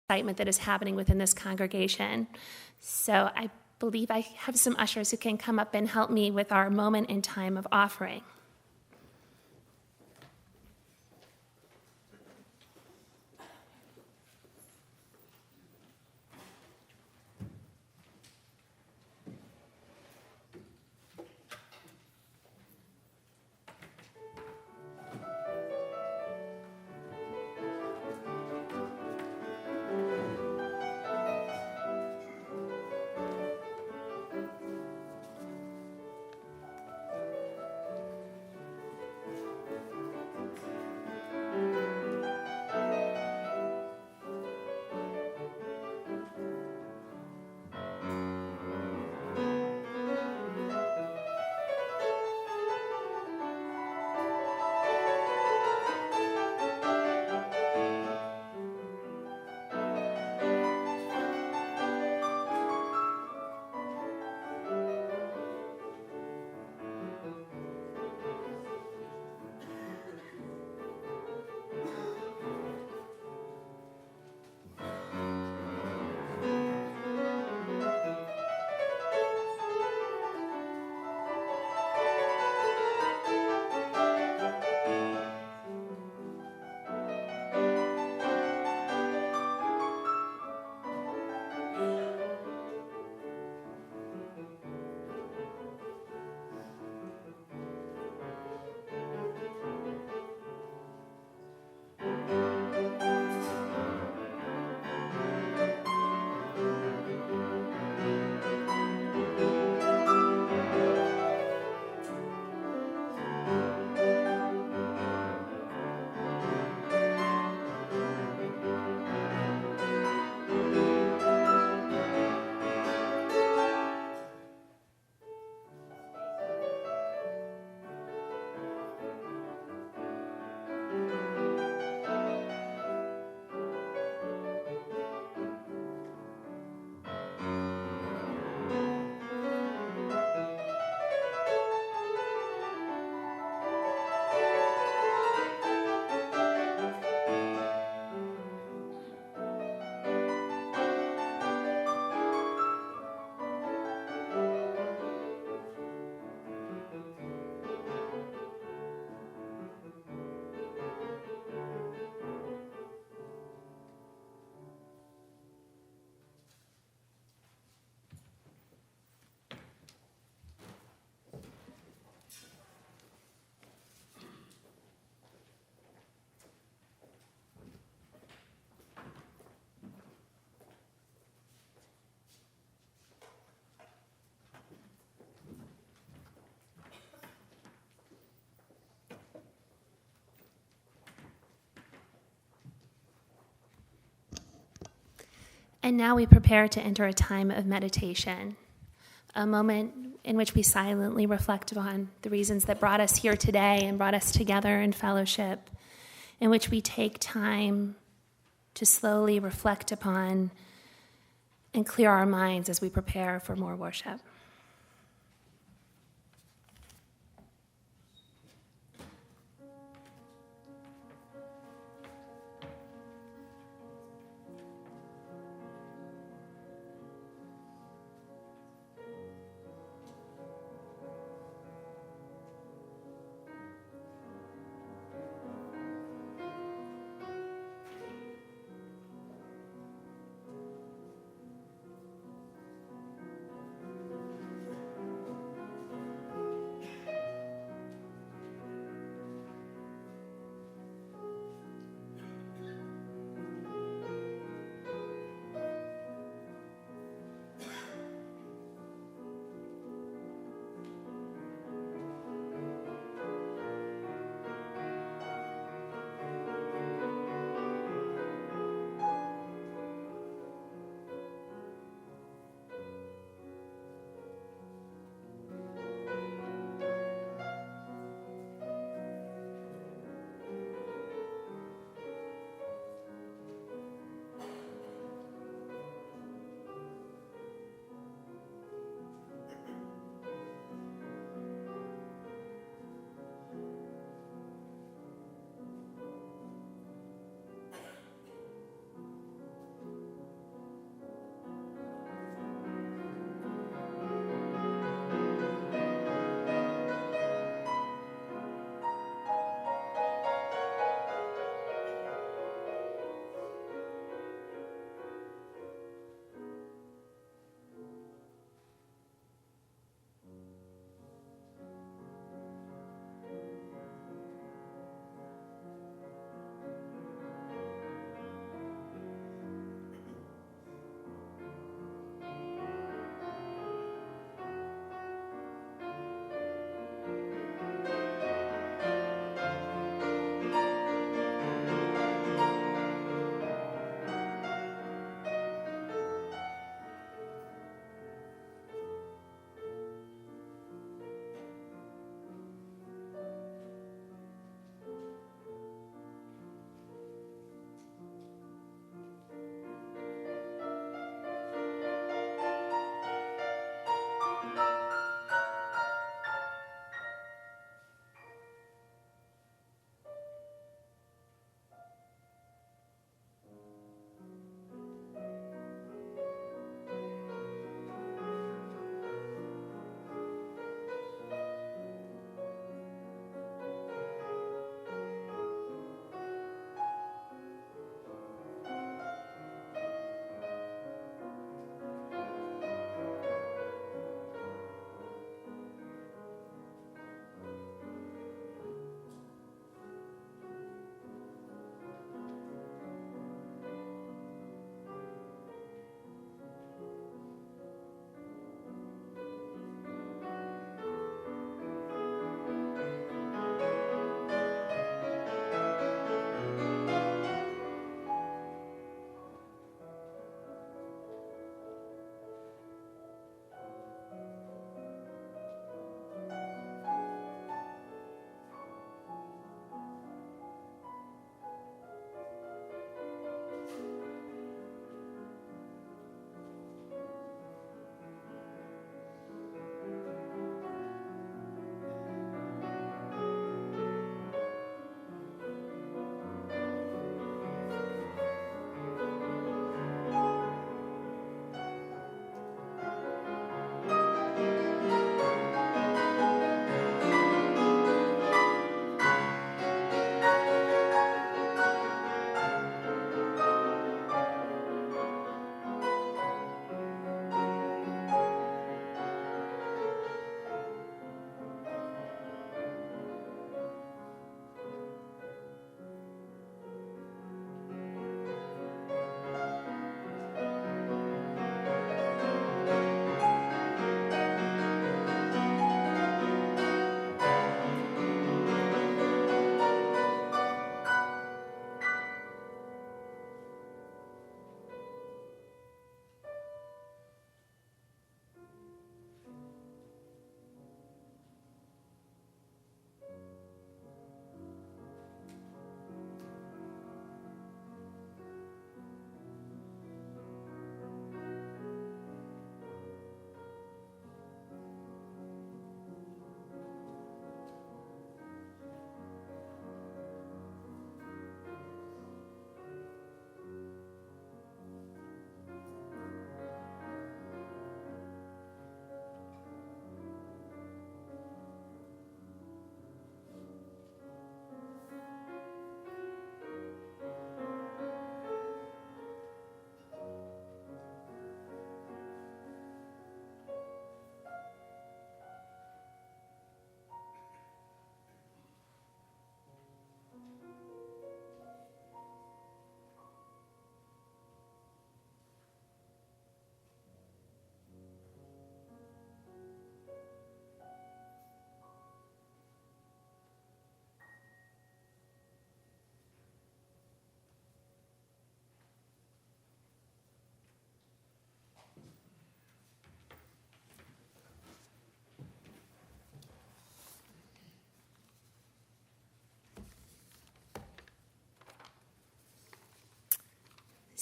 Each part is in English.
excitement that is happening within this congregation. So I believe I have some ushers who can come up and help me with our moment in time of offering. And now we prepare to enter a time of meditation, a moment in which we silently reflect upon the reasons that brought us here today and brought us together in fellowship, in which we take time to slowly reflect upon and clear our minds as we prepare for more worship.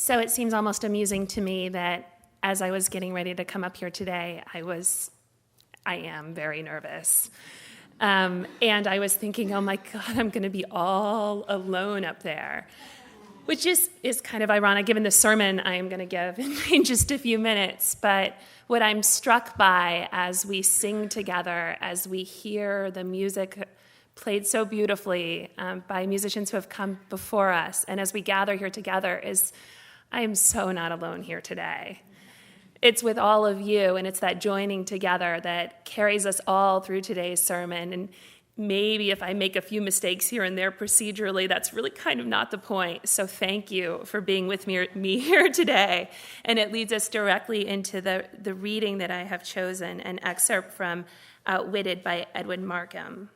So it seems almost amusing to me that as I was getting ready to come up here today, I am very nervous. And I was thinking, oh my God, I'm going to be all alone up there, which is kind of ironic given the sermon I am going to give in just a few minutes. But what I'm struck by as we sing together, as we hear the music played so beautifully by musicians who have come before us, and as we gather here together, is I am so not alone here today. It's with all of you, and it's that joining together that carries us all through today's sermon. And maybe if I make a few mistakes here and there procedurally, that's really kind of not the point. So thank you for being with me here today. And it leads us directly into the reading that I have chosen, an excerpt from Outwitted by Edwin Markham.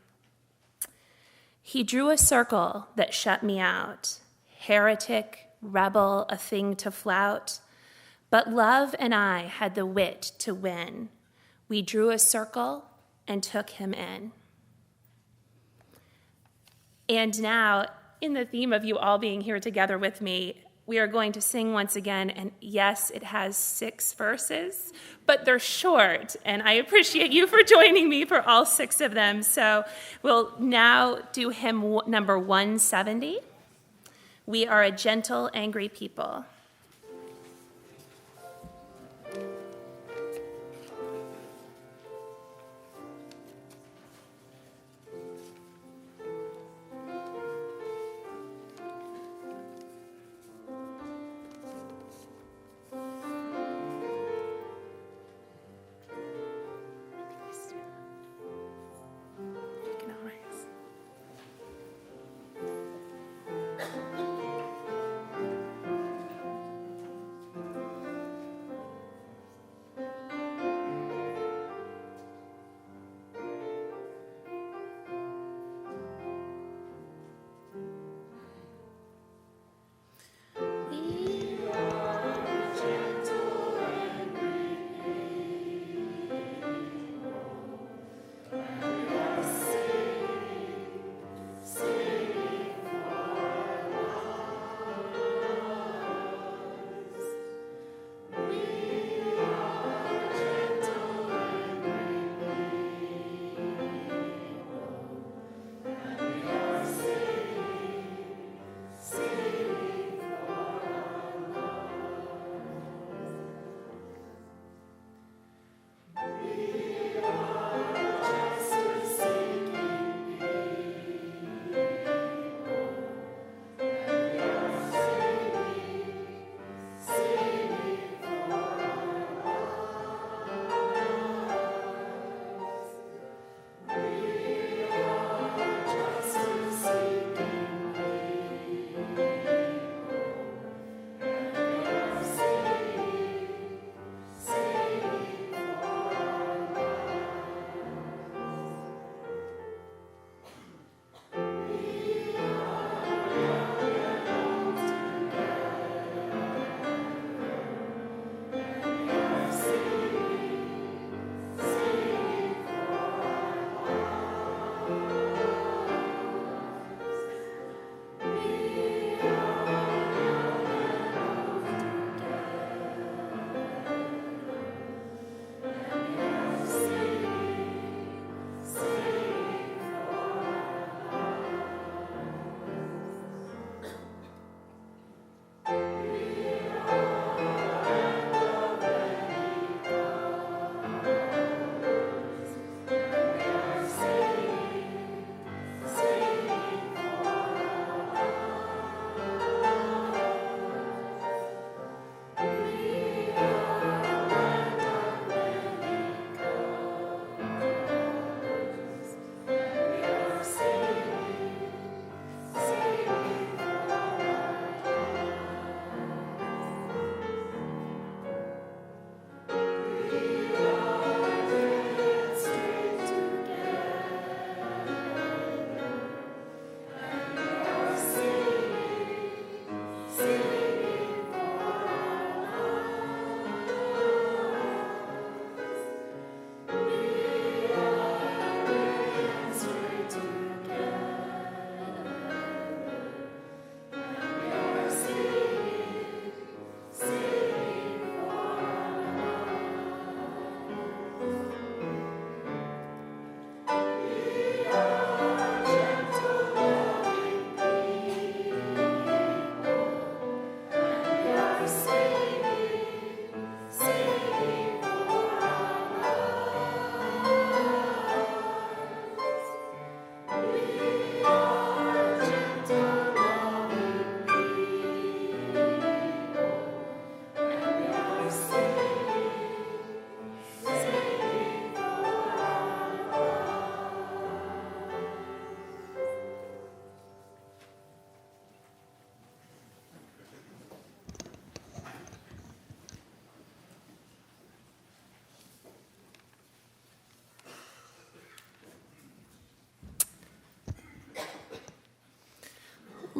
He drew a circle that shut me out, heretic, rebel, a thing to flout. But love and I had the wit to win. We drew a circle and took him in. And now, in the theme of you all being here together with me, we are going to sing once again. And yes, it has 6 verses, but they're short. And I appreciate you for joining me for all 6 of them. So we'll now do hymn number 170. We are a gentle, angry people.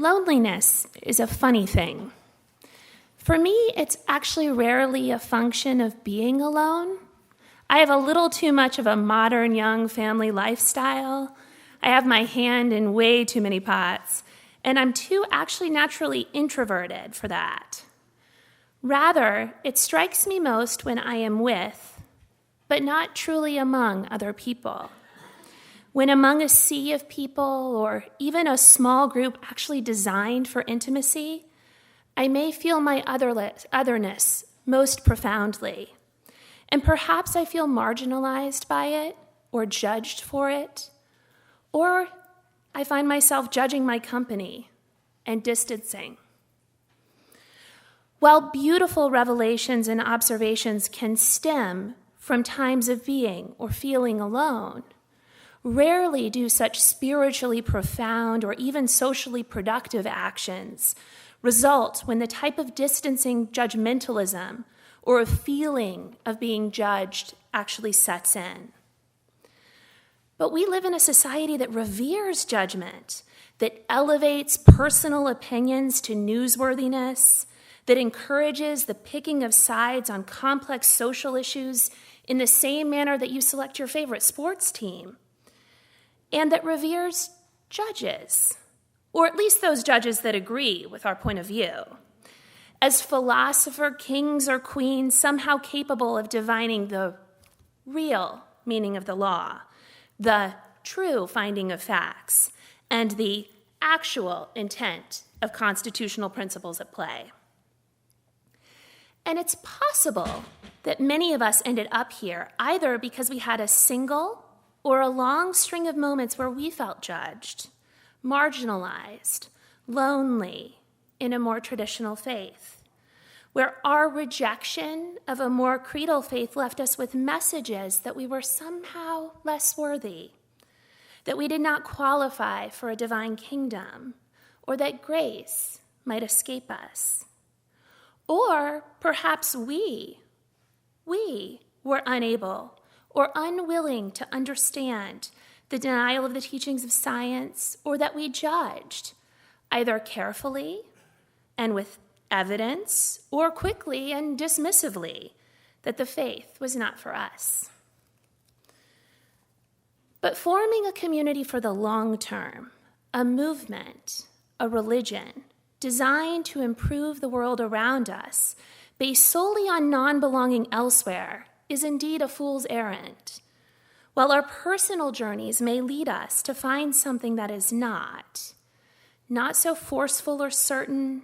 Loneliness is a funny thing. For me, it's actually rarely a function of being alone. I have a little too much of a modern young family lifestyle. I have my hand in way too many pots, and I'm too actually naturally introverted for that. Rather, it strikes me most when I am with, but not truly among other people. When among a sea of people, or even a small group actually designed for intimacy, I may feel my otherness most profoundly. And perhaps I feel marginalized by it, or judged for it, or I find myself judging my company and distancing. While beautiful revelations and observations can stem from times of being or feeling alone, rarely do such spiritually profound or even socially productive actions result when the type of distancing judgmentalism or a feeling of being judged actually sets in. But we live in a society that reveres judgment, that elevates personal opinions to newsworthiness, that encourages the picking of sides on complex social issues in the same manner that you select your favorite sports team, and that reveres judges, or at least those judges that agree with our point of view, as philosopher kings or queens somehow capable of divining the real meaning of the law, the true finding of facts, and the actual intent of constitutional principles at play. And it's possible that many of us ended up here either because we had a single or a long string of moments where we felt judged, marginalized, lonely in a more traditional faith, where our rejection of a more creedal faith left us with messages that we were somehow less worthy, that we did not qualify for a divine kingdom, or that grace might escape us. Or perhaps we were unable or unwilling to understand the denial of the teachings of science, or that we judged, either carefully and with evidence, or quickly and dismissively, that the faith was not for us. But forming a community for the long term, a movement, a religion, designed to improve the world around us, based solely on non-belonging elsewhere, is indeed a fool's errand. While our personal journeys may lead us to find something that is not so forceful or certain,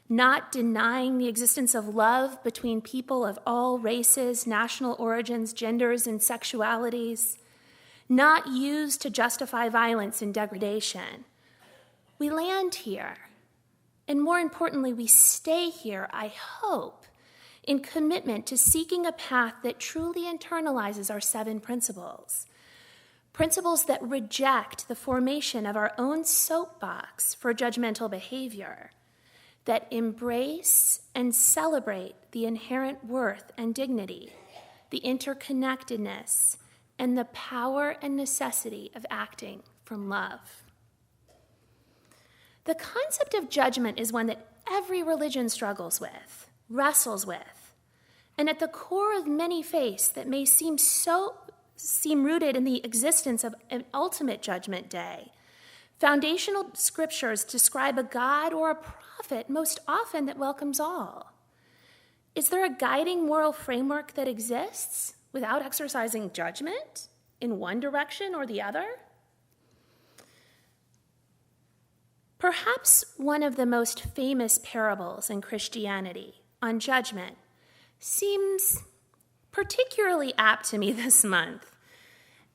not denying the existence of love between people of all races, national origins, genders, and sexualities, not used to justify violence and degradation, we land here. And more importantly, we stay here, I hope, in commitment to seeking a path that truly internalizes our 7 principles. Principles that reject the formation of our own soapbox for judgmental behavior, that embrace and celebrate the inherent worth and dignity, the interconnectedness, and the power and necessity of acting from love. The concept of judgment is one that every religion struggles with, wrestles with, and at the core of many faiths that may seem rooted in the existence of an ultimate judgment day. Foundational scriptures describe a God or a prophet most often that welcomes all. Is there a guiding moral framework that exists without exercising judgment in one direction or the other? Perhaps one of the most famous parables in Christianity on judgment seems particularly apt to me this month,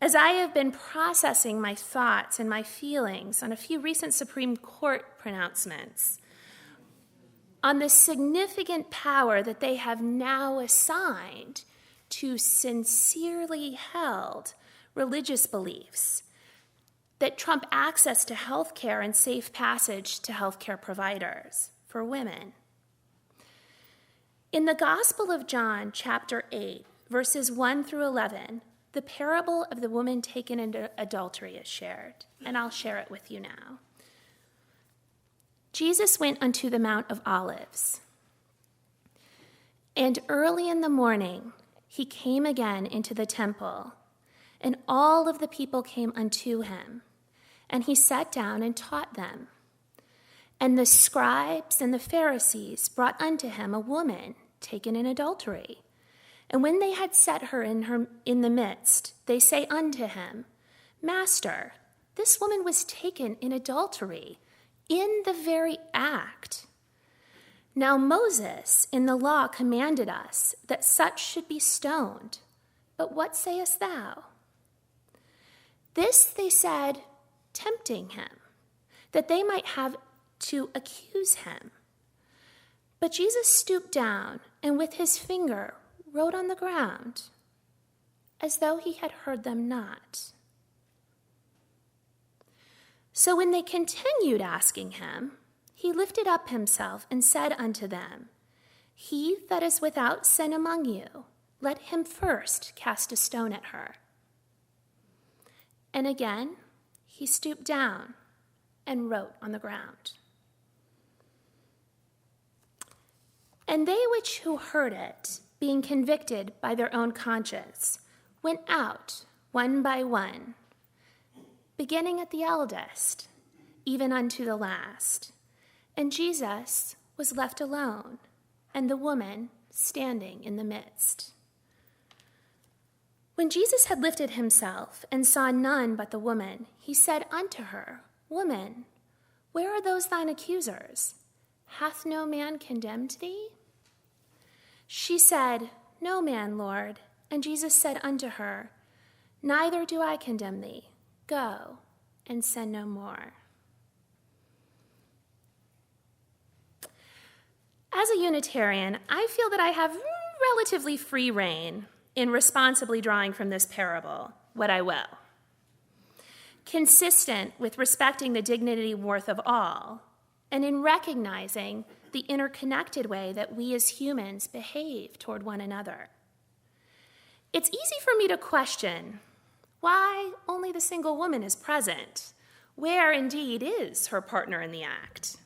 as I have been processing my thoughts and my feelings on a few recent Supreme Court pronouncements on the significant power that they have now assigned to sincerely held religious beliefs that trump access to health care and safe passage to health care providers for women. In the Gospel of John, chapter 8, verses 1 through 11, the parable of the woman taken into adultery is shared, and I'll share it with you now. Jesus went unto the Mount of Olives. And early in the morning he came again into the temple, and all of the people came unto him, and he sat down and taught them. And the scribes and the Pharisees brought unto him a woman taken in adultery. And when they had set her in the midst, they say unto him, Master, this woman was taken in adultery, in the very act. Now Moses in the law commanded us that such should be stoned. But what sayest thou? This they said, tempting him, that they might have to accuse him. But Jesus stooped down and with his finger wrote on the ground, as though he had heard them not. So when they continued asking him, he lifted up himself and said unto them, He that is without sin among you, let him first cast a stone at her. And again he stooped down and wrote on the ground. And they which who heard it, being convicted by their own conscience, went out one by one, beginning at the eldest, even unto the last. And Jesus was left alone, and the woman standing in the midst. When Jesus had lifted himself and saw none but the woman, he said unto her, Woman, where are those thine accusers? Hath no man condemned thee? She said, No man, Lord. And Jesus said unto her, Neither do I condemn thee. Go and sin no more. As a Unitarian, I feel that I have relatively free rein in responsibly drawing from this parable what I will, consistent with respecting the dignity and worth of all, and in recognizing the interconnected way that we as humans behave toward one another. It's easy for me to question why only the single woman is present, where indeed is her partner in the act.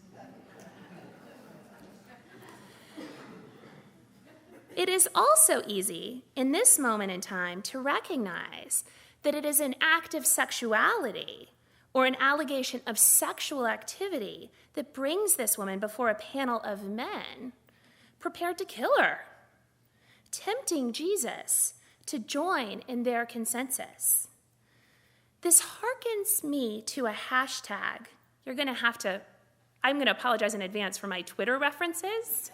It is also easy in this moment in time to recognize that it is an act of sexuality or an allegation of sexual activity that brings this woman before a panel of men prepared to kill her, tempting Jesus to join in their consensus. This harkens me to a hashtag. I'm going to apologize in advance for my Twitter references.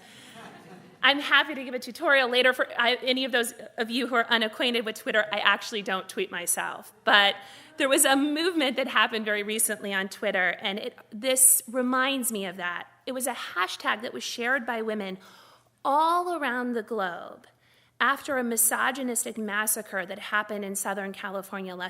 I'm happy to give a tutorial later for any of those of you who are unacquainted with Twitter. I actually don't tweet myself, but there was a movement that happened very recently on Twitter, and this reminds me of that. It was a hashtag that was shared by women all around the globe after a misogynistic massacre that happened in Southern California less